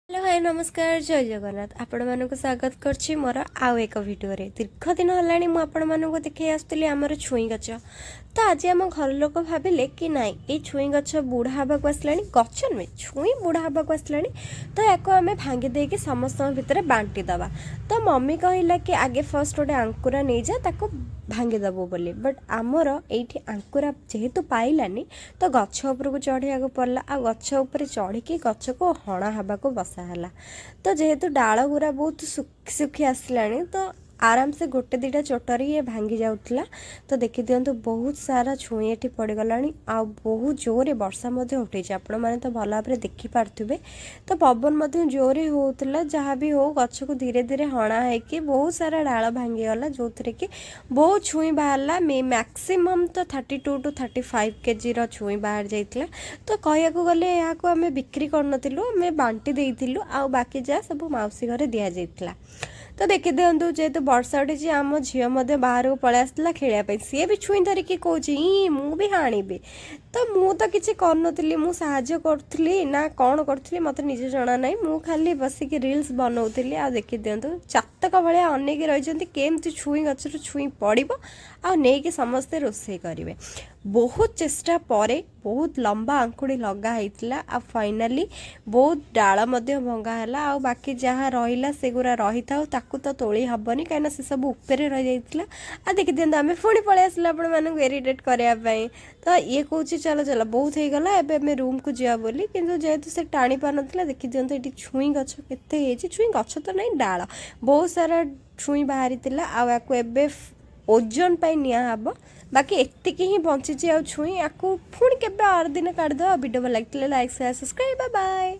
Hello hi नमस्कार जय जगन्नाथ आपण मानक स्वागत करछि मोर आउ एक वीडियो रे दीर्घ दिन हलाणी मु आपण मानक देखै आस्तली हमर छुई गछ तो आज आम घर लोक भाविले कि नाई ए छुई गछ बुढ़ा हवा को आसलाणी गछ नुहे छुई बुढ़ा हवा को आसलाणी तो याको आम भांगी देकी समस्त भितर बांटी दबा। तो मम्मी कहला कि आगे फर्स्ट गोटे आंकुरा नहीं जा ताको भांगी दबो बोली बट आमर एठी आंकुरा जेहेतु पाइलानी तो गछ ऊपर को चढ़िया को पड़ला आ गछ ऊपर चढ़ी गछ को हणा हवा को बसा हला। तो जेहेतु डाल गुरा बहुत सुखी आसलानी तो आराम से गोटे दीटा चोटर ये भांगी जाउतला। तो देखि दियंतु बहुत सारा छुई एठी पड़गलानी आ बहुत जोरे वर्षा मध्य उठे आपण माने तो भल भाबरे देखि पारथुबे। तो पवन मध्य जोरे होउतला जहाँ भी हो गछ को धीरे धीरे हणा है कि बहुत सारा डाल भांगी गला जो थरे कि बहुत छुई बाहरला मैक्सिमम तो 32 टू 35 केजी रो छुई बाहर जाइतला। तो कहया को गले या को हमें बिक्री करनतिलु हमें बांटी देइतिलु आ बाकी जा सब माउसी घरे दिया जाइतला। तो देखि दियंतु जेहेतु वर्षा उठी आम झील बाहर को पलि आसला खेल सी भी छुई धरिकी कौच मु भी हाणीबी। तो मु तो किसी करनी मु साहाଯ୍य करी ना कौन करी मत निजे जना ना मु खाली बसिक रिल्स बनाऊली। आ देखि दियंतु चातक भाया अनेक रही केमती छुई गचर छुई पड़ो आ नहीं समस्ते रोषे करेंगे। बहुत चेष्टा परे बहुत लंबा आंकुड़ी लगाई आ फाइनाली बहुत डाल भंगा है आ बाकी जहाँ रहा से गुरा रही था ताकू तो तोली हेनी कहीं से सब उपरे रही जाता। आ देखी दिखाते आम पुणी पलि आसला आपण मानक इरिटेट करने। तो ये कौन चलो चलो बहुत हो गला एवं रूम को जा बोली किंतु जेहेतु से टाणी पार ना देखी दिखाते ये छुई गछ के छुई गछ तो नहीं डाल बहुत सारा छुई बाहरी आ ओजन पाई नियाहब बाकी एतिक ही बंची आ छुई या पुणी के दिन काढ़ वीडियो भल लगे लाइक शेयर सब्सक्राइब बाय।